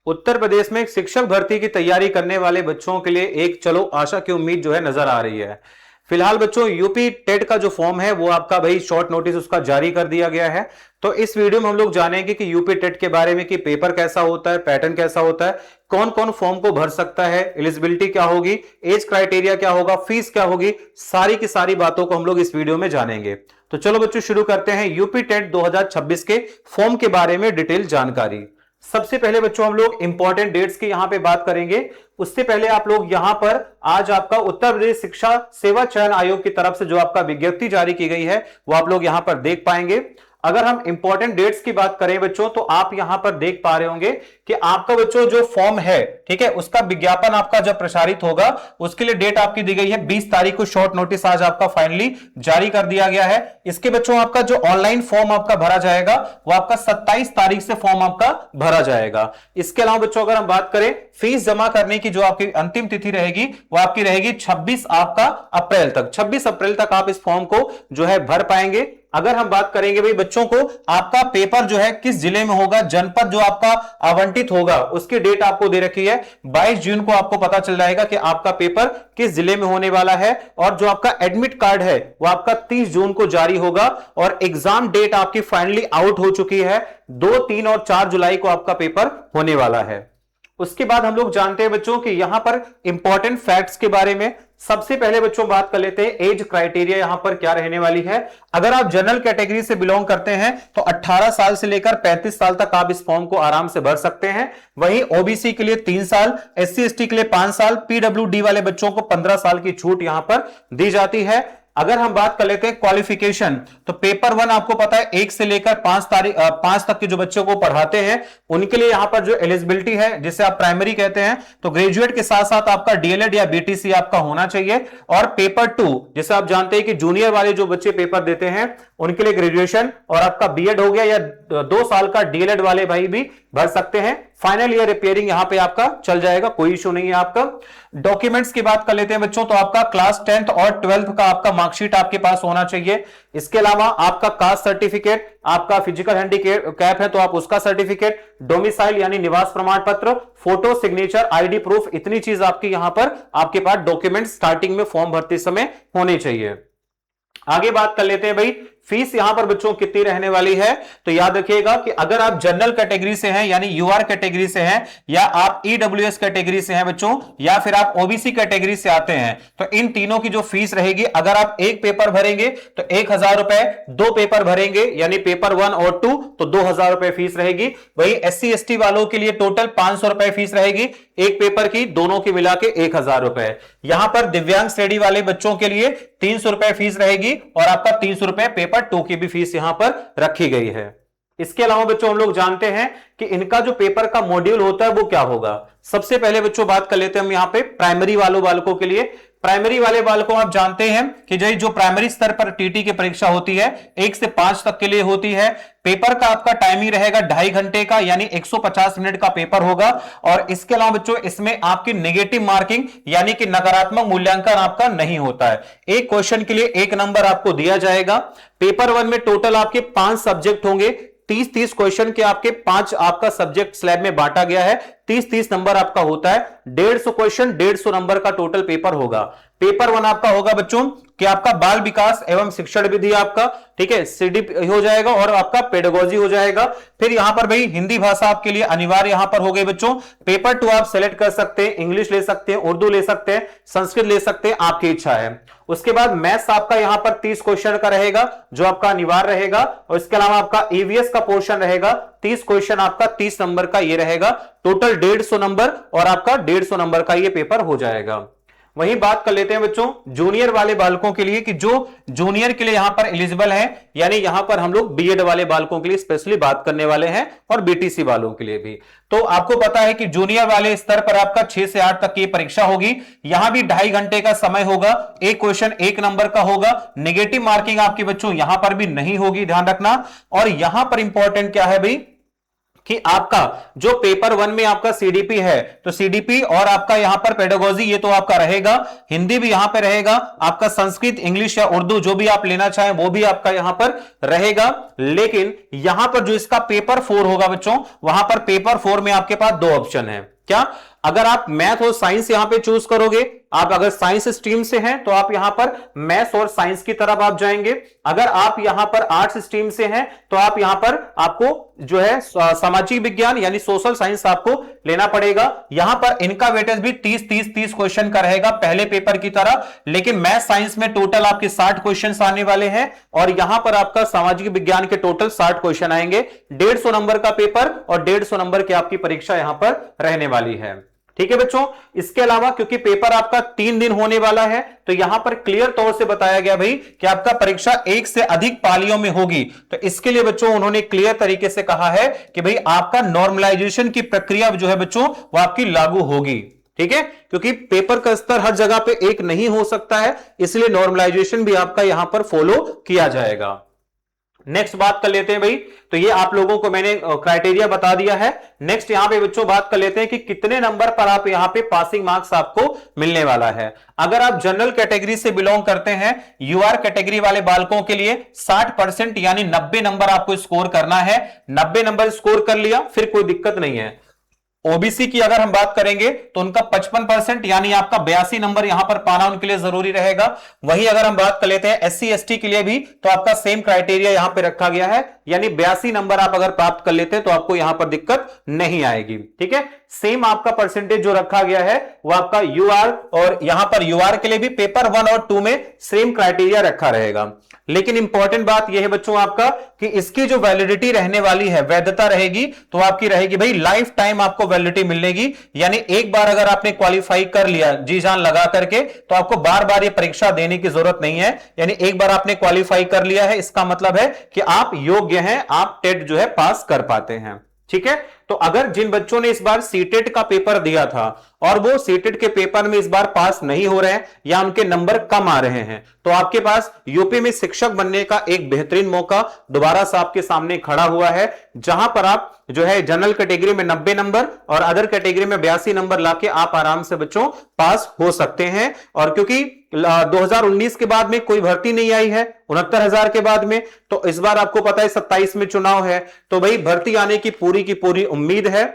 उत्तर प्रदेश में शिक्षक भर्ती की तैयारी करने वाले बच्चों के लिए एक चलो आशा की उम्मीद जो है नजर आ रही है। फिलहाल बच्चों यूपी टेट का जो फॉर्म है वो आपका भाई शॉर्ट नोटिस उसका जारी कर दिया गया है। तो इस वीडियो में हम लोग जानेंगे कि यूपी टेट के बारे में कि पेपर कैसा होता है, पैटर्न कैसा होता है, कौन कौन फॉर्म को भर सकता है, एलिजिबिलिटी क्या होगी, एज क्राइटेरिया क्या होगा, फीस क्या होगी, सारी की सारी बातों को हम लोग इस वीडियो में जानेंगे। तो चलो बच्चों शुरू करते हैं यूपी टेट 2026 के फॉर्म के बारे में डिटेल जानकारी। सबसे पहले बच्चों हम लोग इंपॉर्टेंट डेट्स की यहां पे बात करेंगे। उससे पहले आप लोग यहां पर आज आपका उत्तर प्रदेश शिक्षा सेवा चयन आयोग की तरफ से जो आपका विज्ञप्ति जारी की गई है वो आप लोग यहां पर देख पाएंगे। अगर हम इंपॉर्टेंट डेट्स की बात करें बच्चों तो आप यहां पर देख पा रहे होंगे कि आपका बच्चों जो फॉर्म है, ठीक है, उसका विज्ञापन आपका जब प्रसारित होगा उसके लिए डेट आपकी दी गई है 20 तारीख को। शॉर्ट नोटिस आज आपका फाइनली जारी कर दिया गया है। इसके बच्चों आपका जो ऑनलाइन फॉर्म आपका भरा जाएगा वो आपका 27 तारीख से फॉर्म आपका भरा जाएगा। इसके अलावा बच्चों अगर हम बात करें फीस जमा करने की जो आपकी अंतिम तिथि रहेगी वो आपकी रहेगी 26 आपका अप्रैल तक। 26 अप्रैल तक आप इस फॉर्म को जो है भर पाएंगे। अगर हम बात करेंगे भाई बच्चों को आपका पेपर जो है किस जिले में होगा, जनपद जो आपका आवंटित होगा उसकी डेट आपको दे रखी है 22 जून को। आपको पता चल जाएगा कि आपका पेपर किस जिले में होने वाला है। और जो आपका एडमिट कार्ड है वो आपका 30 जून को जारी होगा और एग्जाम डेट आपकी फाइनली आउट हो चुकी है। 2, 3 और 4 जुलाई को आपका पेपर होने वाला है। उसके बाद हम लोग जानते हैं बच्चों कि यहां पर इंपॉर्टेंट फैक्ट्स के बारे में। सबसे पहले बच्चों बात कर लेते हैं एज क्राइटेरिया यहां पर क्या रहने वाली है। अगर आप जनरल कैटेगरी से बिलोंग करते हैं तो 18 साल से लेकर 35 साल तक आप इस फॉर्म को आराम से भर सकते हैं। वहीं ओबीसी के लिए 3 साल, एससी एसटी के लिए 5 साल, पीडब्ल्यूडी वाले बच्चों को 15 साल की छूट यहां पर दी जाती है। अगर हम बात कर लेते हैं क्वालिफिकेशन तो पेपर 1 आपको पता है 1 से लेकर 5 तक के जो बच्चों को पढ़ाते हैं उनके लिए यहां पर जो एलिजिबिलिटी है जिसे आप प्राइमरी कहते हैं तो ग्रेजुएट के साथ साथ आपका डीएलएड या बीटीसी आपका होना चाहिए। और पेपर 2 जैसे आप जानते हैं कि जूनियर वाले जो बच्चे पेपर देते हैं उनके लिए ग्रेजुएशन और आपका बीएड हो गया या 2 साल का डीएलएड वाले भाई भी भर सकते हैं। फाइनल ईयर रिपेयरिंग यहां पे आपका चल जाएगा, कोई इशू नहीं है आपका। डॉक्यूमेंट्स की बात कर लेते हैं बच्चों तो आपका क्लास 10th और 12th का आपका मार्कशीट आपके पास होना चाहिए। इसके अलावा आपका कास्ट सर्टिफिकेट, आपका फिजिकल हैंडीकैप है तो आप उसका सर्टिफिकेट, डोमिसाइल यानी निवास प्रमाण पत्र, फोटो, सिग्नेचर, आईडी प्रूफ, इतनी चीज आपकी यहां पर आपके पास डॉक्यूमेंट स्टार्टिंग में फॉर्म भरते समय होने चाहिए। आगे बात कर लेते हैं भाई फीस यहां पर बच्चों कितनी रहने वाली है। तो याद रखिएगा कि अगर आप जनरल कैटेगरी से हैं यानी यूआर कैटेगरी से हैं या आप ईडब्ल्यूएस कैटेगरी से हैं बच्चों या फिर आप ओबीसी कैटेगरी से आते हैं तो इन तीनों की जो फीस रहेगी, अगर आप एक पेपर भरेंगे तो 1000 रुपए, 2 पेपर भरेंगे यानी पेपर 1 और 2 तो 2000 रुपए फीस रहेगी। वही एससी एसटी वालों के लिए टोटल 500 रुपए फीस रहेगी एक पेपर की, दोनों की मिला के 1000 रुपए। यहां पर दिव्यांग श्रेणी वाले बच्चों के लिए 300 रुपए फीस रहेगी और आपका 300 रुपए पेपर 2 की भी फीस यहां पर रखी गई है। इसके अलावा बच्चों हम लोग जानते हैं कि इनका जो पेपर का मॉड्यूल होता है वो क्या होगा। सबसे पहले बच्चों बात कर लेते हैं हम यहां पे प्राइमरी बालकों के लिए। प्राइमरी वाले बालकों आप जानते हैं कि जो प्राइमरी स्तर पर टीटी की परीक्षा होती है 1 से 5 तक के लिए होती है। पेपर का आपका टाइमिंग रहेगा 2.5 घंटे का यानी 150 मिनट का पेपर होगा। और इसके अलावा बच्चों इसमें आपकी नेगेटिव मार्किंग यानी कि नकारात्मक मूल्यांकन आपका नहीं होता है। एक क्वेश्चन के लिए 1 नंबर आपको दिया जाएगा। पेपर 1 में टोटल आपके 5 सब्जेक्ट होंगे। 30 क्वेश्चन के आपके 5 आपका सब्जेक्ट स्लैब में बांटा गया है। 30 नंबर आपका होता है। 150 क्वेश्चन 150 नंबर का टोटल पेपर होगा। पेपर 1 आपका होगा बच्चों कि आपका बाल विकास एवं शिक्षण विधि आपका, ठीक है, सीडी हो जाएगा और आपका पेडागोजी हो जाएगा। फिर यहां पर भाई हिंदी भाषा आपके लिए अनिवार्य यहां पर हो गई बच्चों। पेपर 2 आप सेलेक्ट कर सकते हैं, इंग्लिश ले सकते हैं, उर्दू ले सकते हैं, संस्कृत ले सकते हैं, आपकी इच्छा है। उसके बाद मैथ्स आपका यहां पर 30 क्वेश्चन का रहेगा जो आपका अनिवार्य रहेगा। और इसके अलावा आपका ईवीएस का पोर्शन रहेगा 30 क्वेश्चन आपका 30 नंबर का ये रहेगा। टोटल 150 नंबर और आपका 150 नंबर का ये पेपर हो जाएगा। वहीं बात कर लेते हैं बच्चों जूनियर वाले बालकों के लिए कि जो जूनियर के लिए यहां पर एलिजिबल है यानी यहां पर हम लोग बीएड वाले बालकों के लिए स्पेशली बात करने वाले हैं और बीटीसी वालों के लिए भी। तो आपको पता है कि जूनियर वाले स्तर पर आपका 6 से 8 तक की परीक्षा होगी। यहां भी 2.5 घंटे का समय होगा। एक क्वेश्चन 1 नंबर का होगा। नेगेटिव मार्किंग आपकी बच्चों यहां पर भी नहीं होगी, ध्यान रखना। और यहां पर इंपॉर्टेंट क्या है भाई कि आपका जो पेपर 1 में आपका सीडीपी है, तो सीडीपी और आपका यहां पर पेडागोजी ये तो आपका रहेगा, हिंदी भी यहां पे रहेगा, आपका संस्कृत, इंग्लिश या उर्दू जो भी आप लेना चाहें वो भी आपका यहां पर रहेगा। लेकिन यहां पर जो इसका पेपर 4 होगा बच्चों, वहां पर पेपर 4 में आपके पास 2 ऑप्शन है। क्या? अगर आप मैथ और साइंस यहां पे चूज करोगे, आप अगर साइंस स्ट्रीम से हैं तो आप यहां पर मैथ्स और साइंस की तरफ आप जाएंगे। अगर आप यहां पर आर्ट्स स्ट्रीम से हैं तो आप यहां पर आपको जो है सामाजिक विज्ञान यानी सोशल साइंस आपको लेना पड़ेगा। यहां पर इनका वेटेज भी 30 क्वेश्चन का रहेगा पहले पेपर की तरह, लेकिन मैथ साइंस में टोटल आपके 60 क्वेश्चन आने वाले हैं और यहां पर आपका सामाजिक विज्ञान के टोटल 60 क्वेश्चन आएंगे। 150 नंबर का पेपर और 150 नंबर की आपकी परीक्षा यहां पर रहने वाली है। ठीक है बच्चों, इसके अलावा क्योंकि पेपर आपका 3 दिन होने वाला है तो यहां पर क्लियर तौर से बताया गया भाई कि आपका परीक्षा 1 से अधिक पालियों में होगी। तो इसके लिए बच्चों उन्होंने क्लियर तरीके से कहा है कि भाई आपका नॉर्मलाइजेशन की प्रक्रिया जो है बच्चों वो आपकी लागू होगी। ठीक है, क्योंकि पेपर का स्तर हर जगह पे एक नहीं हो सकता है, इसलिए नॉर्मलाइजेशन भी आपका यहां पर फॉलो किया जाएगा। नेक्स्ट बात कर लेते हैं भाई, तो ये आप लोगों को मैंने क्राइटेरिया बता दिया है। नेक्स्ट यहां पे बच्चों बात कर लेते हैं कि कितने नंबर पर आप यहां पे पासिंग मार्क्स आपको मिलने वाला है। अगर आप जनरल कैटेगरी से बिलोंग करते हैं, यूआर कैटेगरी वाले बालकों के लिए 60% यानी 90 नंबर आपको स्कोर करना है। 90 नंबर स्कोर कर लिया फिर कोई दिक्कत नहीं है। ओबीसी की अगर हम बात करेंगे तो उनका 55% यानी आपका 82 नंबर यहां पर पाना उनके लिए जरूरी रहेगा। वहीं अगर हम बात कर लेते हैं एससी एसटी के लिए भी तो आपका सेम क्राइटेरिया यहां पे रखा गया है, यानी 82 नंबर आप अगर प्राप्त कर लेते हैं तो आपको यहां पर दिक्कत नहीं आएगी। ठीक है, सेम आपका परसेंटेज जो रखा गया है वो आपका यूआर, और यहां पर यूआर के लिए भी पेपर 1 और 2 में सेम क्राइटेरिया रखा रहेगा। लेकिन इंपॉर्टेंट बात यह है बच्चों आपका कि इसकी जो वैलिडिटी रहने वाली है, वैधता रहेगी तो आपकी रहेगी भाई लाइफ टाइम आपको वैलिडिटी मिलेगी। यानी एक बार अगर आपने क्वालिफाई कर लिया जी जान लगा करके तो आपको बार बार ये परीक्षा देने की जरूरत नहीं है। यानी एक बार आपने क्वालिफाई कर लिया है इसका मतलब है कि आप योग्य हैं, आप टेट जो है पास कर पाते हैं। ठीक है, तो अगर जिन बच्चों ने इस बार सीटेट का पेपर दिया था और वो सीटेट के पेपर में इस बार पास नहीं हो रहे हैं या उनके नंबर कम आ रहे हैं, तो आपके पास यूपी में शिक्षक बनने का एक बेहतरीन मौका दोबारा से आपके सामने खड़ा हुआ है, जहां पर आप जो है जनरल कैटेगरी में 90 नंबर और अदर कैटेगरी में 82 नंबर लाके आप आराम से बच्चों पास हो सकते हैं। और क्योंकि 2019 के बाद में कोई भर्ती नहीं आई है, 69,000 के बाद में, तो इस बार आपको पता है 27 में चुनाव है, तो भाई भर्ती आने की पूरी उम्मीद है।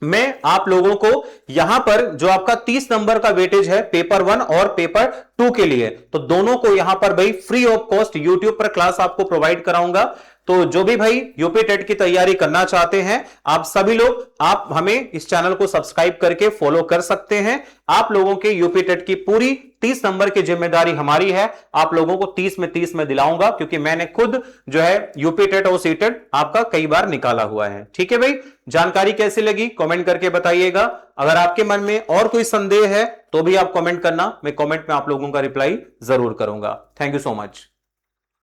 मैं आप लोगों को यहां पर जो आपका 30 नंबर का वेटेज है पेपर 1 और पेपर 2 के लिए, तो दोनों को यहां पर भाई फ्री ऑफ कॉस्ट यूट्यूब पर क्लास आपको प्रोवाइड कराऊंगा। तो जो भी भाई यूपी टेट की तैयारी करना चाहते हैं, आप सभी लोग आप हमें इस चैनल को सब्सक्राइब करके फॉलो कर सकते हैं। आप लोगों के यूपी टेट की पूरी 30 नंबर की जिम्मेदारी हमारी है, आप लोगों को 30 में 30 में दिलाऊंगा, क्योंकि मैंने खुद जो है यूपी टेट और सीटेट आपका कई बार निकाला हुआ है। ठीक है भाई, जानकारी कैसी लगी कमेंट करके बताइएगा। अगर आपके मन में और कोई संदेह है तो भी आप कमेंट करना, मैं कमेंट में आप लोगों का रिप्लाई जरूर करूंगा। Thank you so much.